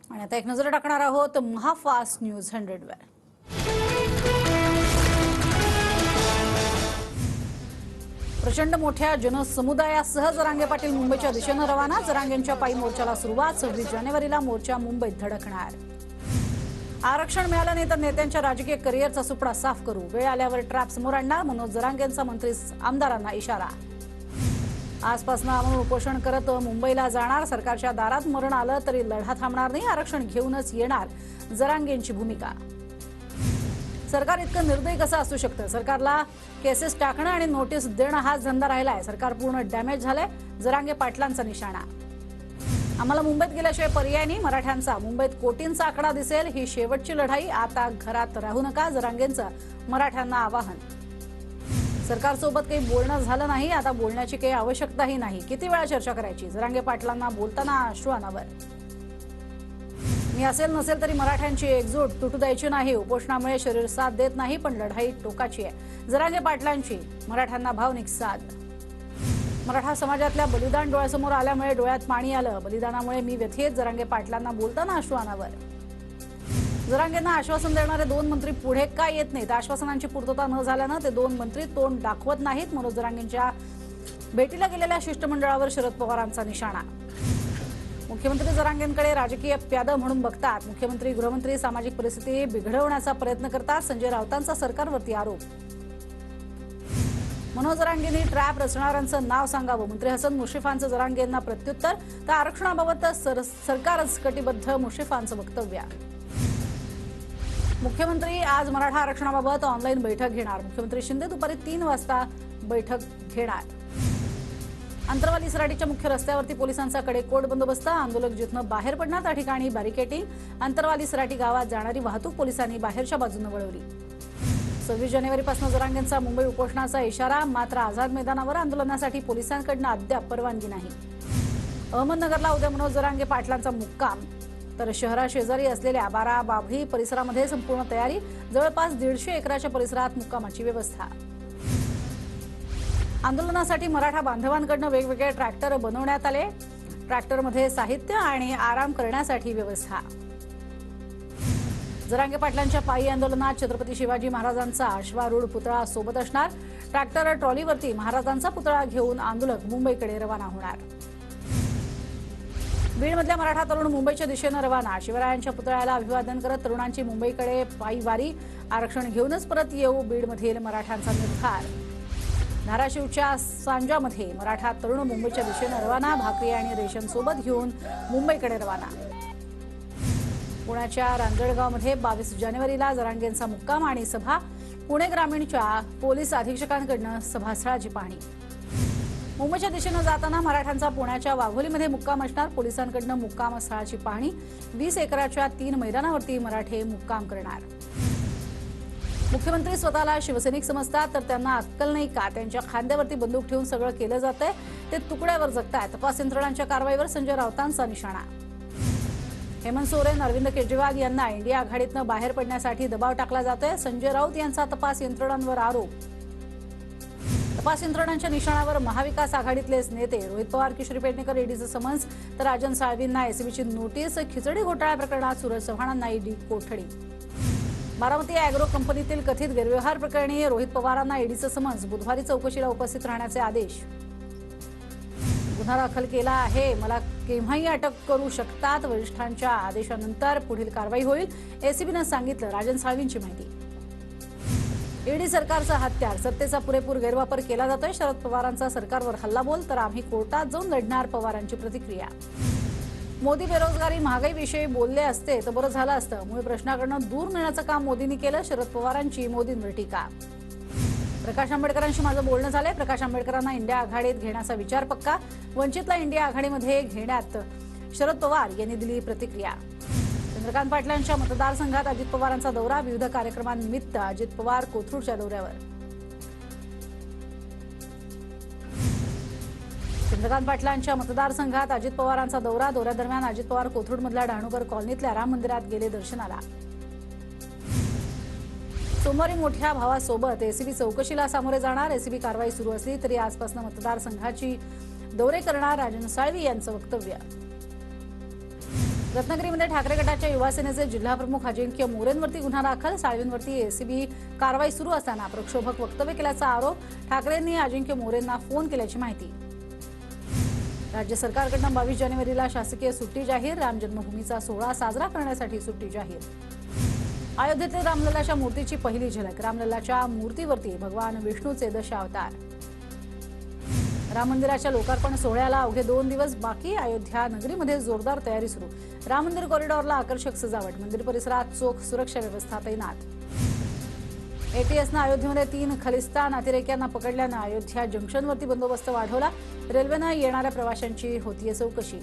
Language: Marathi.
आणि आता एक नजर टाकणार आहोत महाफास्ट न्यूज 100 वर। प्रचंड मोठ्या जनसमुदायासह जरांगे पाटील मुंबईच्या दिशेने रवाना। जरांगेंच्या पायी मोर्चाला सुरुवात। 26 जानेवारीला मोर्चा मुंबईत धडकणार। आरक्षण मिळालं नाही तर नेत्यांच्या राजकीय करिअरचा सुपडा साफ करू। वेळ आल्यावर ट्रॅप समोर आणणार। मनोज जरांगेंचा मंत्री आमदारांना इशारा। आजपासून आम्ही उपोषण करत मुंबईला जाणार। सरकारच्या दारात मरण आलं तरी लढा थांबणार नाही। आरक्षण घेऊनच येणार, जरांगेंची भूमिका। सरकार इतकं निर्दयी कसं असू शकतं? सरकारला केसेस टाकणं आणि नोटीस देणं हाच धंदा राहिलाय। सरकार पूर्ण डॅमेज झालंय, जरांगे पाटलांचा निशाणा। आम्हाला मुंबईत गेल्याशिवाय पर्याय नाही। मराठ्यांचा मुंबईत कोटींचा आकडा दिसेल। ही शेवटची लढाई, आता घरात राहू नका, जरांगेंचं मराठ्यांना आवाहन। सरकारसोबत काही बोलणं झालं नाही, आता बोलण्याची काही आवश्यकताही नाही। किती वेळा चर्चा करायची? जरांगे पाटलांना बोलताना आश्वानावर। मी असेल नसेल तरी मराठ्यांची एकजूट तुटू द्यायची नाही। उपोषणामुळे शरीर साथ देत नाही, पण लढाई टोकाची आहे। जरांगे पाटलांची मराठ्यांना भावनिक साथ। मराठा समाजातल्या बलिदान डोळ्यासमोर आल्यामुळे डोळ्यात पाणी आलं। बलिदानामुळे मी व्यथित, जरांगे पाटलांना बोलताना आश्वानावर। जरांगेंना आश्वासन देणारे 2 मंत्री पुढे का येत नाहीत? आश्वासनांची पूर्तता न झाल्यानं ते 2 मंत्री तोंड दाखवत नाहीत। मनोज जरांगेंच्या भेटीला गेलेल्या शिष्टमंडळावर शरद पवारांचा निशाणा। मुख्यमंत्री जरांगेंकडे राजकीय प्याद म्हणून बघतात। मुख्यमंत्री, गृहमंत्री सामाजिक परिस्थिती बिघडवण्याचा प्रयत्न करतात। संजय राऊतांचा सरकारवरती आरोप। मनोज जरांगेंनी ट्रॅप रचणाऱ्यांचं नाव सांगावं। मंत्री हसन मुश्रीफांचं जरांगेंना प्रत्युत्तर। तर आरक्षणाबाबत सरकारच कटिबद्ध, मुश्रीफांचं वक्तव्य। मुख्यमंत्री आज मराठा आरक्षणाबाबत ऑनलाईन बैठक घेणार। मुख्यमंत्री शिंदे दुपारी 3 वाजता बैठक घेणार। अंतरवाली सराटीच्या मुख्य रस्त्यावरती पोलिसांचा कडेकोट बंदोबस्त। आंदोलक जिथनं बाहेर पडणार त्या ठिकाणी बॅरिकेडिंग। अंतरवाली सराटी गावात जाणारी वाहतूक पोलिसांनी बाहेरच्या बाजूने वळवली। 26 जानेवारीपासून जरांगेंचा मुंबई उपोषणाचा इशारा। मात्र आझाद मैदानावर आंदोलनासाठी पोलिसांकडून अद्याप परवानगी नाही। अहमदनगरला उद्या मनोज जरांगे पाटलांचा मुक्काम। तर शहराशेजारी असलेल्या बाराबाभळी परिसरामध्ये संपूर्ण तयारी। जवळपास 150 एकराच्या परिसरात मुक्कामाची व्यवस्था। आंदोलनासाठी मराठा बांधवांकडून वेगवेगळे ट्रॅक्टर बनवण्यात आले। ट्रॅक्टरमध्ये साहित्य आणि आराम करण्यासाठी व्यवस्था। जरांगे पाटलांच्या पायी आंदोलनात छत्रपती शिवाजी महाराजांचा अश्वारूढ पुतळा सोबत असणार। ट्रॅक्टर ट्रॉलीवरती महाराजांचा पुतळा घेऊन आंदोलक मुंबईकडे रवाना होणार। बीडमधल्या मराठा तरुण मुंबईच्या दिशेने रवाना। शिवरायांच्या पुतळ्याला अभिवादन करत तरुणांची मुंबईकडे पायी वारी। आरक्षण घेऊनच परत येऊ, बीडमधील मराठ्यांचा निर्धार। धाराशिवच्या सांजामध्ये मराठा तरुण मुंबईच्या दिशेने रवाना। भाकरी आणि रेशन सोबत घेऊन मुंबईकडे रवाना। पुण्याच्या रांजणगावमध्ये 22 जानेवारीला जरांगेंचा मुक्काम आणि सभा। पुणे ग्रामीणच्या पोलीस अधीक्षकांकडून सभास्थळाची पाहणी। मुंबईच्या दिशेने जाताना मराठ्यांचा पुण्याच्या वाघोलीमध्ये मुक्काम असणार। पोलिसांकडून मुक्काम स्थळाची पाहणी। 20 एकराच्या 3 मैदानावरती मराठे मुक्काम करणार। मुख्यमंत्री स्वतःला शिवसैनिक समजतात, तर त्यांना अक्कल नाही का? त्यांच्या खांद्यावरती बंदूक ठेवून सगळं केलं जातंय, ते तुकड्यावर जगतायत। तपास यंत्रणांच्या कारवाईवर संजय राऊतांचा निशाणा। हेमंत सोरेन, अरविंद केजरीवाल यांना इंडिया आघाडीतनं बाहेर पडण्यासाठी दबाव टाकला जातोय। संजय राऊत यांचा तपास यंत्रणांवर आरोप। तपास यंत्रणांच्या निशाणावर महाविकास आघाडीतलेच नेते। रोहित पवार, किशोरी पेडणेकर ईडीचं समन्स, तर राजन साळवींना एसीबीची नोटीस। खिचडी घोटाळा प्रकरणात सूरज चव्हाणांना ईडी कोठडी। बारामती अॅग्रो कंपनीतील कथित गैरव्यवहार प्रकरणी रोहित पवारांना ईडीचं समन्स। बुधवारी चौकशीला उपस्थित राहण्याचे आदेश। गुन्हा दाखल केला आहे, मला केव्हाही अटक करू शकतात। वरिष्ठांच्या आदेशानंतर पुढील कारवाई होईल, एसीबीनं सांगितलं। राजन साळवींची माहिती। ईडी सरकारचा हत्यार, सत्तेचा पुरेपूर गैरवापर केला जातोय। शरद पवारांचा सरकारवर हल्लाबोल, तर आम्ही कोर्टात जाऊन लढणार, पवारांची प्रतिक्रिया। मोदी बेरोजगारी महागाईविषयी बोलले असते तर बरं झालं असतं। मूळ प्रश्नाकडनं दूर नेण्याचं काम मोदींनी केलं। शरद पवारांची मोदींवर टीका। प्रकाश आंबेडकरांशी माझं बोलणं झालंय। प्रकाश आंबेडकरांना इंडिया आघाडीत घेण्याचा विचार पक्का। वंचितला इंडिया आघाडीमध्ये घेण्यात शरद पवार यांनी दिली प्रतिक्रिया। चंद्रकांत पाटलांच्या मतदारसंघात अजित पवारांचा दौरा। विविध कार्यक्रमांनिमित्त अजित पवार कोथरूडच्या दौऱ्यावर। चंद्रकांत पाटलांच्या मतदारसंघात अजित पवारांचा दौरा। दौऱ्यादरम्यान अजित पवार कोथरूडमधल्या डहाणूकर कॉलनीतल्या राम मंदिरात गेले दर्शनाला। सोमवारी मोठ्या भावासोबत एसीबी चौकशीला सामोरे जाणार। एसीबी कारवाई सुरू असली तरी आजपासून मतदारसंघाची दौरे करणार, राजन साळवी यांचं वक्तव्य। रत्नागिरीमध्ये ठाकरे गटाच्या युवा सेनेचे जिल्हाप्रमुख अजिंक्य मोरेंवरती गुन्हा दाखल. साळवींवरती एसीबी कारवाई सुरू असताना प्रक्षोभक वक्तव्य केल्याचा आरोप. ठाकरेंनी अजिंक्य मोरेंना फोन केल्याची माहिती. राज्य सरकारकडून 22 जानेवारीला शासकीय सुट्टी जाहीर. राम जन्मभूमीचा सोहळा साजरा करण्यासाठी सुट्टी जाहीर. अयोध्येतील रामलल्लाच्या मूर्तीची पहिली झलक. रामलल्लाच्या मूर्तीवरती भगवान विष्णूचे दशावतार. राम मंदिराच्या लोकार्पण सोहळ्याला अवघे 2 दिवस बाकी. अयोध्या नगरीमध्ये जोरदार तयारी सुरू. राम मंदिर कॉरिडॉरला आकर्षक सजावट. मंदिर परिसरात चोख सुरक्षा व्यवस्था तैनात. एटीएसनं अयोध्येमध्ये 3 खलिस्तान अतिरेक्यांना पकडल्यानं अयोध्या जंक्शनवरती बंदोबस्त वाढवला. रेल्वेनं येणाऱ्या प्रवाशांची होतीये चौकशी.